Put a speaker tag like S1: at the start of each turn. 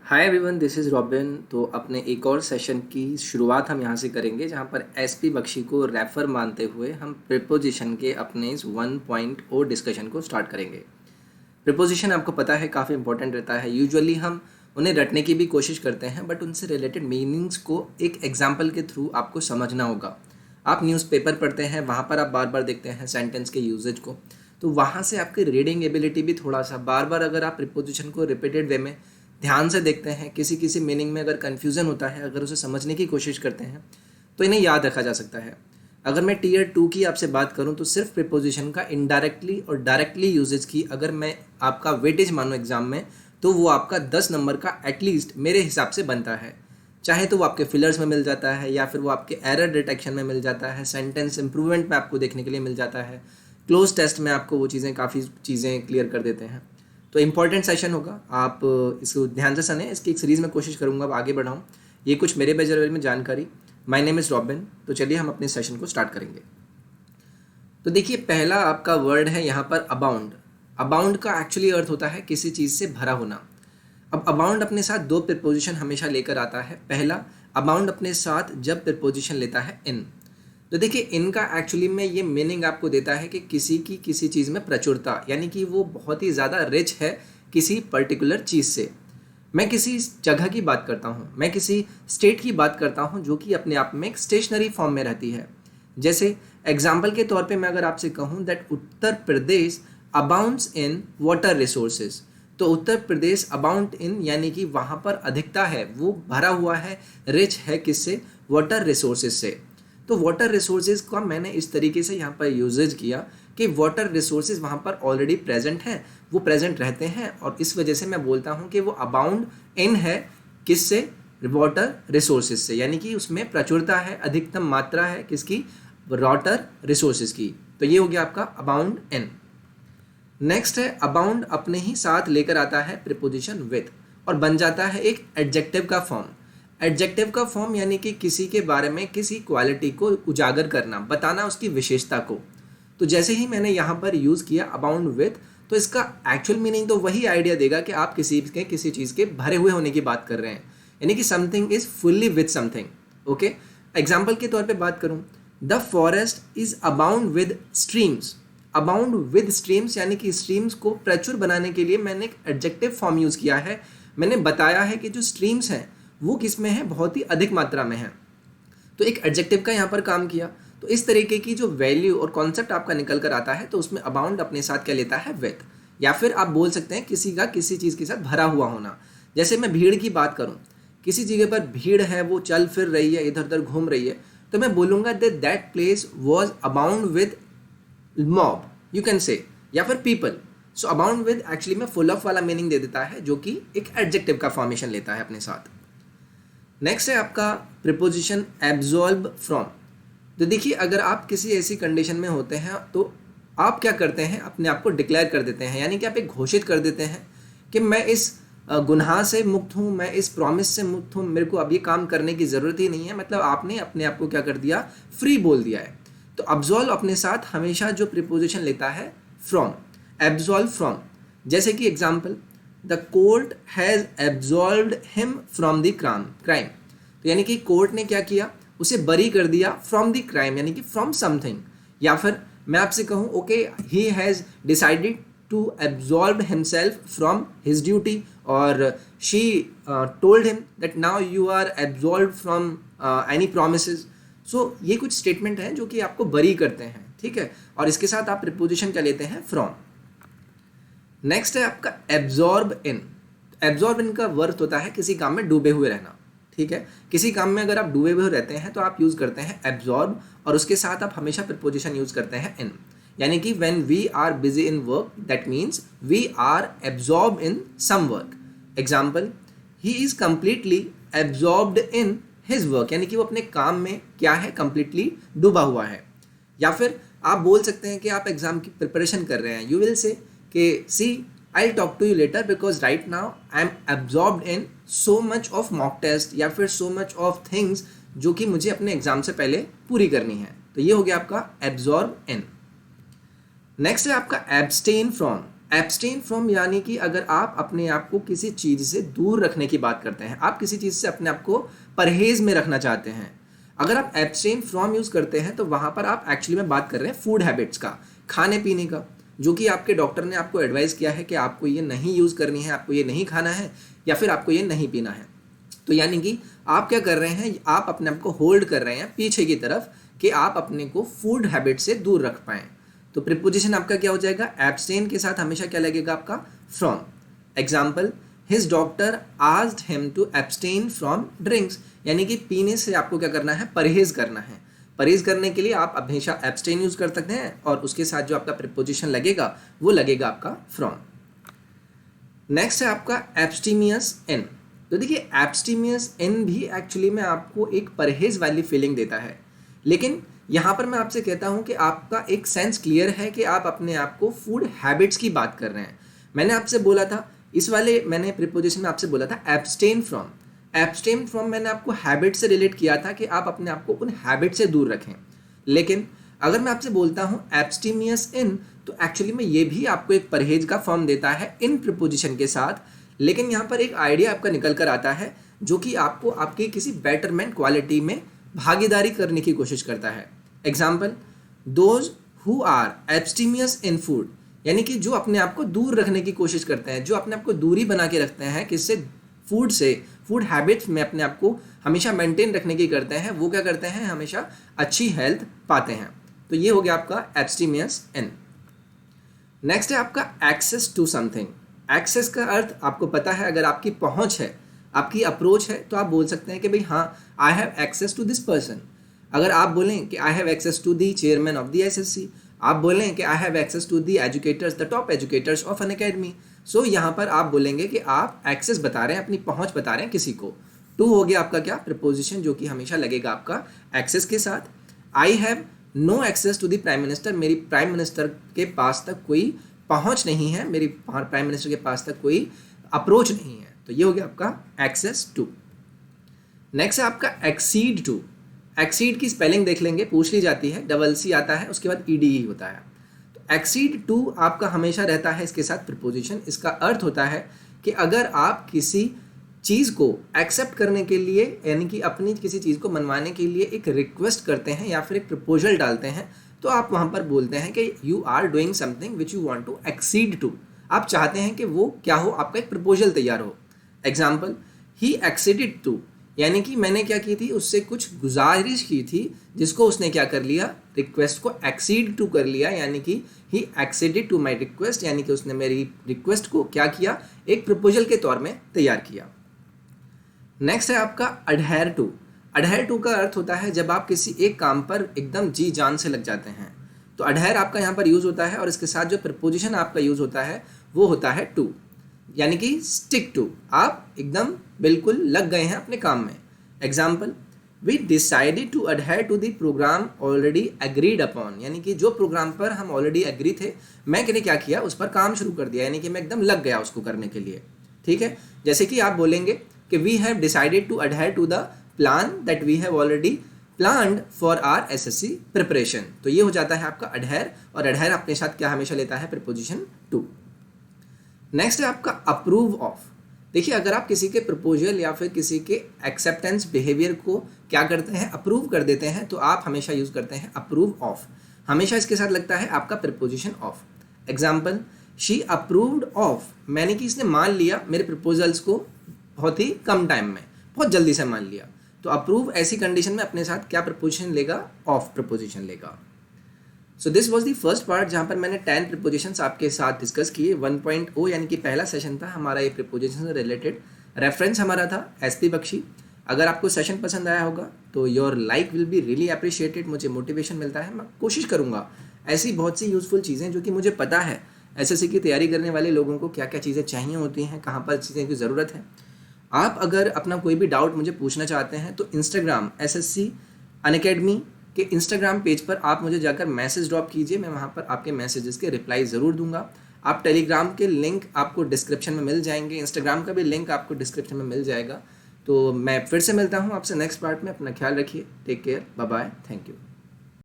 S1: Hi everyone, this is robin. तो अपने एक और सेशन की शुरुआत हम यहाँ से करेंगे जहाँ पर एसपी बख्शी को रेफर मानते हुए हम प्रिपोजिशन के अपने इस 1.0 डिस्कशन को स्टार्ट करेंगे। प्रिपोजिशन आपको पता है काफ़ी इंपॉर्टेंट रहता है। यूजुअली हम उन्हें रटने की भी कोशिश करते हैं, बट उनसे रिलेटेड मीनिंग्स को एक एग्जाम्पल के थ्रू आपको समझना होगा। आप न्यूज़पेपर पढ़ते हैं, वहाँ पर आप बार बार देखते हैं सेंटेंस के यूजेज को, तो वहाँ से आपकी रीडिंग एबिलिटी भी थोड़ा सा बार बार अगर आप प्रिपोजिशन को रिपीटेड वे में ध्यान से देखते हैं, किसी किसी मीनिंग में अगर कन्फ्यूज़न होता है, अगर उसे समझने की कोशिश करते हैं तो इन्हें याद रखा जा सकता है। अगर मैं टीयर 2 की आपसे बात करूं तो सिर्फ प्रिपोजिशन का इनडायरेक्टली और डायरेक्टली यूजेज की अगर मैं आपका वेटेज मानूं एग्जाम में, तो वो आपका 10 नंबर का एटलीस्ट मेरे हिसाब से बनता है। चाहे तो वो आपके फिलर्स में मिल जाता है, या फिर वो आपके एरर डिटेक्शन में मिल जाता है, सेंटेंस इंप्रूवमेंट में आपको देखने के लिए मिल जाता है, क्लोज टेस्ट में आपको वो चीज़ें काफ़ी चीज़ें क्लियर कर देते हैं। तो इम्पॉर्टेंट सेशन होगा, आप इसको ध्यान से सुने। इसकी एक सीरीज़ में कोशिश करूँगा अब आगे बढ़ाऊँ। ये कुछ मेरे बेजर में जानकारी। My name is robin. तो चलिए हम अपने सेशन को स्टार्ट करेंगे। तो देखिए, पहला आपका वर्ड है यहाँ पर अबाउंड। अबाउंड का एक्चुअली अर्थ होता है किसी चीज़ से भरा होना। अब अबाउंड अपने साथ दो प्रिपोजिशन हमेशा लेकर आता है। पहला, अबाउंड अपने साथ जब प्रिपोजिशन लेता है इन, तो देखिए इनका एक्चुअली में ये मीनिंग आपको देता है कि किसी चीज़ में प्रचुरता, यानी कि वो बहुत ही ज़्यादा रिच है किसी पर्टिकुलर चीज़ से। मैं किसी जगह की बात करता हूँ, मैं किसी स्टेट की बात करता हूँ जो कि अपने आप में एक स्टेशनरी फॉर्म में रहती है। जैसे एग्जाम्पल के तौर पे मैं अगर आपसे कहूँ that Uttar Pradesh abounds in water resources, तो उत्तर प्रदेश अबाउंड इन यानी कि वहाँ पर अधिकता है, वो भरा हुआ है, रिच है किससे? वाटर रिसोर्सेज से। तो वाटर रिसोर्सेज का मैंने इस तरीके से यहाँ पर यूजेज किया कि वाटर रिसोर्सेज वहाँ पर ऑलरेडी प्रेजेंट हैं, वो प्रेजेंट रहते हैं, और इस वजह से मैं बोलता हूँ कि वो अबाउंड इन है किससे? वाटर रिसोर्सेज से, यानी कि उसमें प्रचुरता है, अधिकतम मात्रा है किसकी? वाटर रिसोर्सेज की। तो ये हो गया आपका अबाउंड इन। नेक्स्ट है अबाउंड अपने ही साथ लेकर आता है प्रिपोजिशन विथ और बन जाता है एक एडजेक्टिव का फॉर्म। एडजेक्टिव का फॉर्म यानी कि किसी के बारे में किसी क्वालिटी को उजागर करना, बताना उसकी विशेषता को। तो जैसे ही मैंने यहाँ पर यूज़ किया अबाउंड विथ, तो इसका एक्चुअल मीनिंग तो वही आइडिया देगा कि आप किसी चीज़ के भरे हुए होने की बात कर रहे हैं, यानी कि something is fully with something. Okay, example के तौर पर बात करूँ, the forest is abound with streams. Abound with streams यानी कि स्ट्रीम्स को प्रचुर बनाने के लिए मैंने एक एडजेक्टिव फॉर्म यूज़ किया है। मैंने बताया है कि जो स्ट्रीम्स हैं वो किस में है? बहुत ही अधिक मात्रा में है। तो एक एडजेक्टिव का यहाँ पर काम किया। तो इस तरीके की जो वैल्यू और कॉन्सेप्ट आपका निकल कर आता है, तो उसमें अबाउंड अपने साथ क्या लेता है? विथ। या फिर आप बोल सकते हैं किसी का किसी चीज़ के साथ भरा हुआ होना। जैसे मैं भीड़ की बात करूँ, किसी जगह पर भीड़ है, वो चल फिर रही है, इधर उधर घूम रही है, तो मैं बोलूँगा that place was abound with mob, you can say, या फिर people. So abound with actually में फुल ऑफ वाला मीनिंग दे देता है, जो कि एक एडजेक्टिव का फॉर्मेशन लेता है अपने साथ। नेक्स्ट है आपका प्रिपोजिशन एब्जॉर्ब फ्रॉम। तो देखिए, अगर आप किसी ऐसी कंडीशन में होते हैं तो आप क्या करते हैं? अपने आप को डिक्लेयर कर देते हैं, यानी कि आप एक घोषित कर देते हैं कि मैं इस गुनाह से मुक्त हूँ, मैं इस प्रॉमिस से मुक्त हूँ, मेरे को अब ये काम करने की ज़रूरत ही नहीं है। मतलब आपने अपने आप को क्या कर दिया? फ्री बोल दिया है। तो अब्जॉल्व अपने साथ हमेशा जो प्रिपोजिशन लेता है फ्रॉम, एब्जॉल्व फ्रॉम। जैसे कि example, the court has absolved him from the crime. तो यानी कि कोर्ट ने क्या किया? उसे बरी कर दिया फ्रॉम द क्राइम, यानी कि फ्रॉम समथिंग। या फिर मैं आपसे कहूँ okay, he has decided to absolve himself from his duty, और she told him that now you are absolve from any promises. So ये कुछ स्टेटमेंट हैं जो कि आपको बरी करते हैं, ठीक है, और इसके साथ आप प्रिपोजिशन क्या लेते हैं? फ्रॉम। नेक्स्ट है आपका एब्जॉर्ब इन। एब्जॉर्ब इन का वर्थ होता है किसी काम में डूबे हुए रहना, ठीक है। किसी काम में अगर आप डूबे हुए रहते हैं तो आप यूज़ करते हैं एब्जॉर्ब, और उसके साथ आप हमेशा प्रिपोजिशन यूज़ करते हैं इन। यानी कि when we are busy in work, that means we are absorb in some work. Example, he is completely absorbed in his work, यानी कि वो अपने काम में क्या है? कंप्लीटली डूबा हुआ है। या फिर आप बोल सकते हैं कि आप एग्जाम की प्रिपरेशन कर रहे हैं, यू विल से कि see I talk to you later because right now I am absorbed in so much of mock test, या फिर सो मच ऑफ थिंग्स जो कि मुझे अपने एग्जाम से पहले पूरी करनी है। तो ये हो गया आपका एब्जॉर्ब इन। नेक्स्ट है आपका एब्सटेन फ्रॉम। एब्सटेन फ्रॉम यानी कि अगर आप अपने आप को किसी चीज़ से दूर रखने की बात करते हैं, आप किसी चीज़ से अपने आप को परहेज में रखना चाहते हैं। अगर आप एब्सटेन फ्रॉम यूज़ करते हैं तो वहाँ पर आप एक्चुअली में बात कर रहे हैं फूड हैबिट्स का, खाने पीने का, जो कि आपके डॉक्टर ने आपको एडवाइस किया है कि आपको ये नहीं यूज़ करनी है, आपको ये नहीं खाना है या फिर आपको ये नहीं पीना है। तो यानी कि आप क्या कर रहे हैं, आप अपने आप को होल्ड कर रहे हैं पीछे की तरफ कि आप अपने को फूड हैबिट से दूर रख पाएँ। तो प्रीपोजिशन आपका क्या हो जाएगा, एब्सटेन के साथ हमेशा क्या लगेगा आपका, from. Example, his doctor asked him to abstain from drinks, यानी कि पीने से आपको क्या करना है, परहेज करना है। परहेज करने के लिए आप हमेशा एब्सटेन यूज कर सकते हैं और उसके साथ जो आपका प्रीपोजिशन लगेगा वो लगेगा आपका फ्रॉम। नेक्स्ट है आपका एब्स्टीमियस इन। तो देखिए एब्स्टीमियस इन भी एक्चुअली में आपको एक परहेज वाली फीलिंग देता है, लेकिन यहाँ पर मैं आपसे कहता हूँ कि आपका एक सेंस क्लियर है कि आप अपने आप को फूड हैबिट्स की बात कर रहे हैं। मैंने आपसे बोला था, इस वाले मैंने प्रीपोजिशन में आपसे बोला था एब्सटेन फ्रॉम। एब्सटेन फ्रॉम मैंने आपको हैबिट से रिलेट किया था कि आप अपने आप को उन हैबिट से दूर रखें, लेकिन अगर मैं आपसे बोलता हूँ एब्स्टीमियस इन, तो एक्चुअली में ये भी आपको एक परहेज का फॉर्म देता है इन प्रीपोजिशन के साथ, लेकिन यहाँ पर एक आइडिया आपका निकल कर आता है जो कि आपको आपकी किसी बेटरमेंट क्वालिटी में भागीदारी करने की कोशिश करता है। Example, those who are abstemious in food, यानी कि जो अपने आप को दूर रखने की कोशिश करते हैं, जो अपने आप को दूरी बना के रखते हैं किससे, फूड से, फूड हैबिट्स में अपने आप को हमेशा मेंटेन रखने की करते हैं, वो क्या करते हैं, हमेशा अच्छी हेल्थ पाते हैं। तो ये हो गया आपका एब्स्टीमियस इन। नेक्स्ट है आपका एक्सेस टू समथिंग। एक्सेस का अर्थ आपको पता है, अगर आपकी पहुंच है, आपकी अप्रोच है, तो आप बोल सकते हैं कि भाई हाँ, I have access to this person. अगर आप बोलें कि I have access to the chairman of the SSC, आप बोलें कि I have access to the educators, the top educators of an academy, so यहाँ पर आप बोलेंगे कि आप एक्सेस बता रहे हैं, अपनी पहुंच बता रहे हैं किसी को। टू हो गया आपका क्या, प्रीपोजिशन, जो कि हमेशा लगेगा आपका एक्सेस के साथ। I have no access to the prime minister, मेरी प्राइम मिनिस्टर के पास तक कोई पहुंच नहीं है, मेरी प्राइम मिनिस्टर के पास तक कोई अप्रोच नहीं है। तो ये हो गया आपका एक्सेस टू। नेक्स्ट है आपका एक्सीड टू। एक्सीड की स्पेलिंग देख लेंगे, पूछ ली जाती है, डबल सी आता है, उसके बाद ईडी होता है। तो एक्सीड टू आपका हमेशा रहता है इसके साथ प्रीपोजिशन। इसका अर्थ होता है कि अगर आप किसी चीज़ को एक्सेप्ट करने के लिए, यानी कि अपनी किसी चीज़ को मनवाने के लिए एक रिक्वेस्ट करते हैं या फिर एक प्रपोजल डालते हैं, तो आप वहाँ पर बोलते हैं कि you are doing something which you want to exceed to. आप चाहते हैं कि वो क्या हो, आपका एक प्रपोजल तैयार हो। एग्जाम्पल, ही एक्सीडेड टू, यानी कि मैंने क्या की थी, उससे कुछ गुजारिश की थी जिसको उसने क्या कर लिया, रिक्वेस्ट को एक्सीड टू कर लिया, यानी कि ही एक्सीडेड टू माई रिक्वेस्ट, यानी कि उसने मेरी रिक्वेस्ट को क्या किया, एक प्रपोजल के तौर में तैयार किया। नेक्स्ट है आपका अडहेर टू। अडहेर टू का अर्थ होता है जब आप किसी एक काम पर एकदम जी जान से लग जाते हैं, तो अडहेर आपका यहाँ पर यूज़ होता है, और इसके साथ जो प्रपोजिशन आपका यूज़ होता है वो होता है टू, यानी कि स्टिक टू, आप एकदम बिल्कुल लग गए हैं अपने काम में। Example, we decided to adhere to the programme already agreed upon, यानी कि जो प्रोग्राम पर हम ऑलरेडी एग्री थे, मैंने क्या किया, उस पर काम शुरू कर दिया, यानी कि मैं एकदम लग गया उसको करने के लिए। ठीक है, जैसे कि आप बोलेंगे कि we have decided to adhere to the plan that we have already planned for our SSC preparation. तो ये हो जाता है आपका अडहेर, और अडहेर अपने साथ क्या हमेशा लेता है, प्रीपोजिशन टू। नेक्स्ट है आपका अप्रूव ऑफ। देखिए, अगर आप किसी के प्रपोजल या फिर किसी के एक्सेप्टेंस बिहेवियर को क्या करते हैं, अप्रूव कर देते हैं, तो आप हमेशा यूज करते हैं अप्रूव ऑफ। हमेशा इसके साथ लगता है आपका preposition of. Example, she approved of, मैंने कि इसने मान लिया मेरे प्रपोजल्स को बहुत ही कम टाइम में, बहुत जल्दी से मान लिया। तो अप्रूव ऐसी कंडीशन में अपने साथ क्या प्रपोजिशन लेगा, ऑफ प्रपोजिशन लेगा। So this was the first part जहाँ पर मैंने 10 प्रीपोजिशंस आपके साथ डिस्कस किए। 1.0 यानी कि पहला सेशन था हमारा ये प्रीपोजिशन से रिलेटेड। रेफरेंस हमारा था एसपी बख्शी। अगर आपको सेशन पसंद आया होगा तो your like will be really appreciated, मुझे मोटिवेशन मिलता है। मैं कोशिश करूँगा ऐसी बहुत सी यूज़फुल चीज़ें जो कि मुझे पता है एसएससी की तैयारी करने वाले लोगों को क्या क्या चीज़ें चाहिए होती हैं, कहाँ पर चीज़ें की ज़रूरत है। आप अगर अपना कोई भी डाउट मुझे पूछना चाहते हैं तो इंस्टाग्राम एसएससी अनअकैडमी के इंस्टाग्राम पेज पर आप मुझे जाकर मैसेज ड्रॉप कीजिए, मैं वहाँ पर आपके मैसेजेस के रिप्लाई ज़रूर दूंगा। आप टेलीग्राम के लिंक आपको डिस्क्रिप्शन में मिल जाएंगे, इंस्टाग्राम का भी लिंक आपको डिस्क्रिप्शन में मिल जाएगा। तो मैं फिर से मिलता हूँ आपसे नेक्स्ट पार्ट में। अपना ख्याल रखिए, take care, bye bye, thank you.